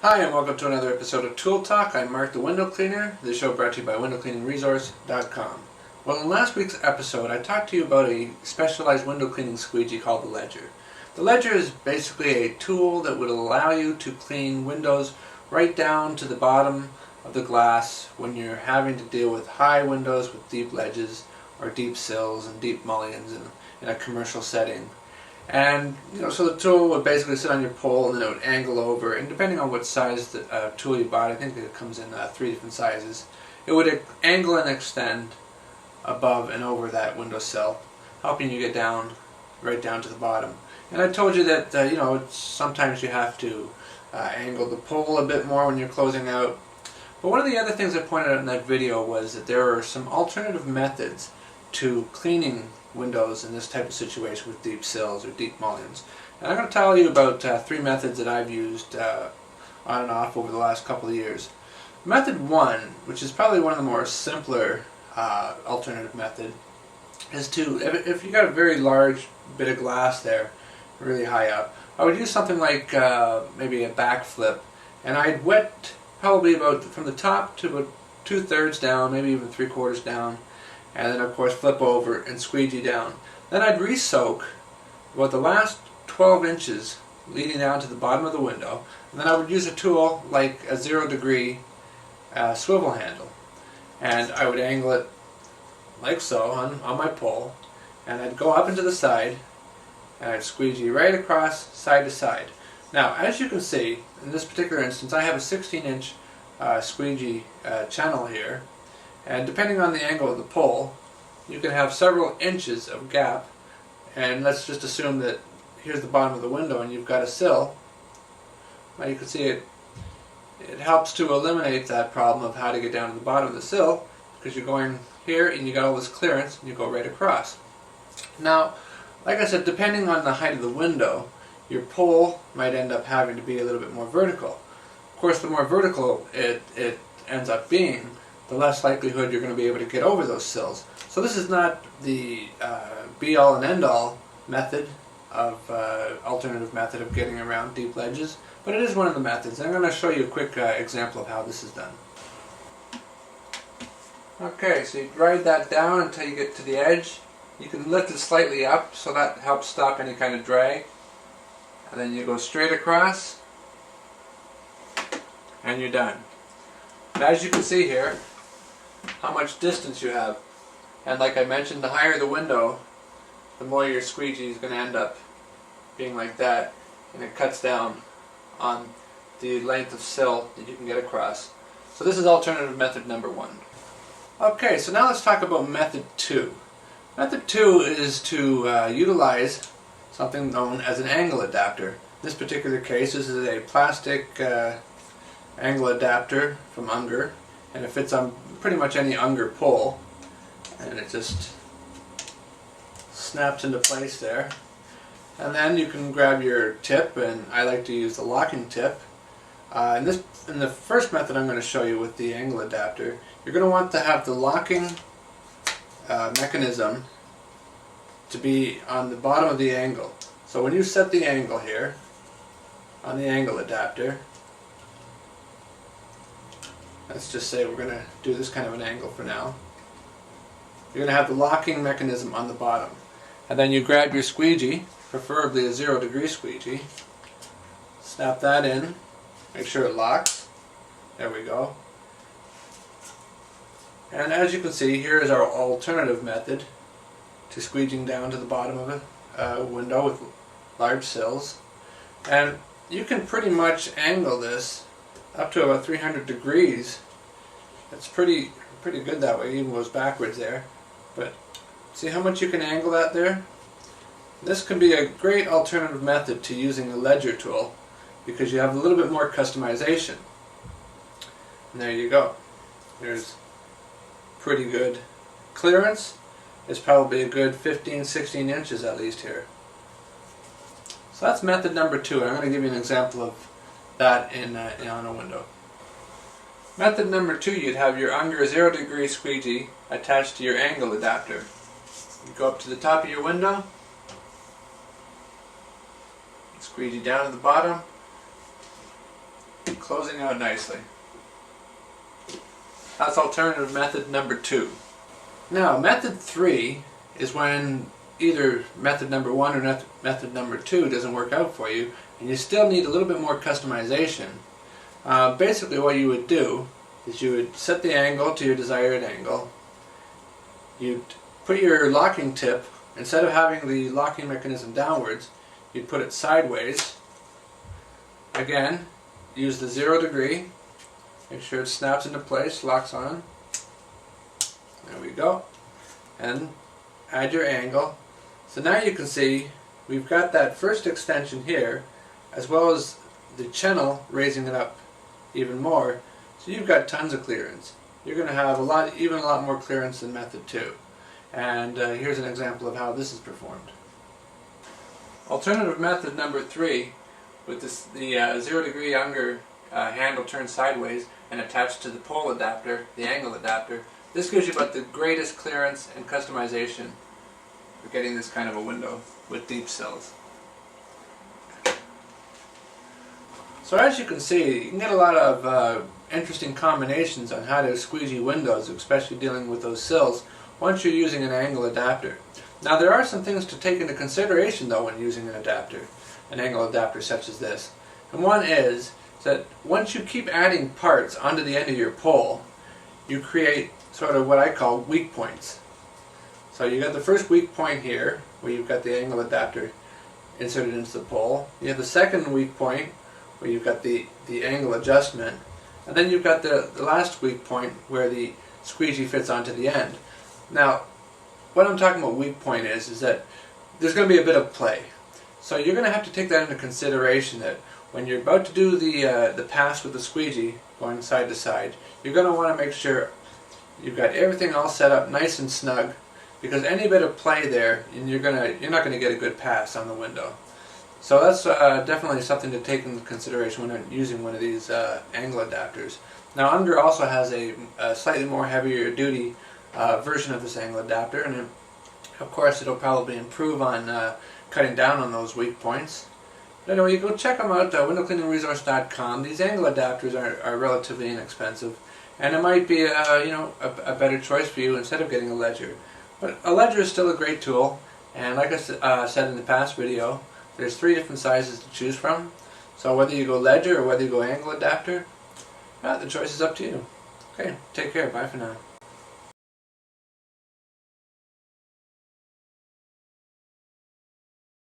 Hi and welcome to another episode of Tool Talk. I'm Mark the Window Cleaner, this show brought to you by windowcleaningresource.com. Well, in last week's episode I talked to you about a specialized window cleaning squeegee called the Ledger. The Ledger is basically a tool that would allow you to clean windows right down to the bottom of the glass when you're having to deal with high windows with deep ledges or deep sills and deep mullions in a commercial setting. And so the tool would basically sit on your pole and then it would angle over, and depending on what size the tool you bought, I think it comes in 3 different sizes, it would angle and extend above and over that windowsill, helping you get down, right down to the bottom. And I told you that sometimes you have to angle the pole a bit more when you're closing out. But one of the other things I pointed out in that video was that there are some alternative methods to cleaning windows in this type of situation with deep sills or deep mullions. And I'm going to tell you about 3 methods that I've used on and off over the last couple of years. Method 1, which is probably one of the more simpler alternative method, is to, if you got a very large bit of glass there, really high up, I would use something like maybe a backflip, and I'd wet probably about from the top to about 2/3 down, maybe even 3/4 down, and then of course flip over and squeegee down. Then I'd re-soak about the last 12 inches leading down to the bottom of the window, and then I would use a tool like a 0-degree swivel handle, and I would angle it like so on my pole, and I'd go up into the side and I'd squeegee right across side to side. Now, as you can see, in this particular instance I have a 16-inch squeegee channel here, and depending on the angle of the pole, you can have several inches of gap. And let's just assume that here's the bottom of the window and you've got a sill. Now you can see it helps to eliminate that problem of how to get down to the bottom of the sill, because you're going here and you got all this clearance and you go right across. Now, like I said, depending on the height of the window, your pole might end up having to be a little bit more vertical. Of course, the more vertical it ends up being, the less likelihood you're going to be able to get over those sills. So this is not the be-all and end-all method of alternative method of getting around deep ledges, but it is one of the methods. I'm going to show you a quick example of how this is done. Okay, so you ride that down until you get to the edge. You can lift it slightly up, so that helps stop any kind of drag. And then you go straight across, and you're done. And as you can see here, how much distance you have. And like I mentioned, the higher the window, the more your squeegee is going to end up being like that, and it cuts down on the length of sill that you can get across. So this is alternative method number 1. Okay, so now let's talk about method 2. Method 2 is to utilize something known as an angle adapter. In this particular case, this is a plastic angle adapter from Unger, and it fits on pretty much any Unger pole, and it just snaps into place there. And then you can grab your tip, and I like to use the locking tip. In the first method I'm going to show you with the angle adapter, you're going to want to have the locking mechanism to be on the bottom of the angle. So when you set the angle here on the angle adapter, let's just say we're going to do this kind of an angle for now. You're going to have the locking mechanism on the bottom. And then you grab your squeegee, preferably a 0-degree squeegee, snap that in, make sure it locks. There we go. And as you can see, here is our alternative method to squeegeeing down to the bottom of a window with large sills. And you can pretty much angle this up to about 300 degrees. It's pretty good that way. It even goes backwards there. But see how much you can angle that there? This can be a great alternative method to using the Ledger tool, because you have a little bit more customization. And there you go. There's pretty good clearance. It's probably a good 15-16 inches at least here. So that's method number 2. I'm going to give you an example of that on a window. Method number 2, you'd have your Unger 0-degree squeegee attached to your angle adapter. You go up to the top of your window, squeegee down to the bottom, closing out nicely. That's alternative method number 2. Now, method 3 is when either method number 1 or method number 2 doesn't work out for you, and you still need a little bit more customization. Basically what you would do is you would set the angle to your desired angle. You'd put your locking tip, instead of having the locking mechanism downwards, you'd put it sideways. Again, use the 0 degree. Make sure it snaps into place, locks on. There we go. And add your angle. So now you can see we've got that first extension here, as well as the channel raising it up even more. So you've got tons of clearance. You're going to have even a lot more clearance than method 2. And here's an example of how this is performed. Alternative method number 3, with the 0 degree Unger handle turned sideways and attached to the pole adapter, the angle adapter. This gives you about the greatest clearance and customization for getting this kind of a window with deep sills. So as you can see, you can get a lot of interesting combinations on how to squeegee windows, especially dealing with those sills, once you're using an angle adapter. Now there are some things to take into consideration though when using an angle adapter such as this. And one is that once you keep adding parts onto the end of your pole, you create sort of what I call weak points. So you got the first weak point here, where you've got the angle adapter inserted into the pole. You have the second weak point, where you've got the angle adjustment. And then you've got the last weak point, where the squeegee fits onto the end. Now, what I'm talking about weak point is that there's going to be a bit of play. So you're going to have to take that into consideration, that when you're about to do the pass with the squeegee, going side to side, you're going to want to make sure you've got everything all set up nice and snug, because any bit of play there, and you're not going to get a good pass on the window. So that's definitely something to take into consideration when you're using one of these angle adapters. Now, Unger also has a slightly more heavier duty version of this angle adapter, and of course it'll probably improve on cutting down on those weak points. But anyway, you go check them out at windowcleaningresource.com. These angle adapters are relatively inexpensive, and it might be a better choice for you instead of getting a ledger. But a ledger is still a great tool, and like I said in the past video, there's 3 different sizes to choose from. So whether you go ledger or whether you go angle adapter, the choice is up to you. Okay, take care. Bye for now.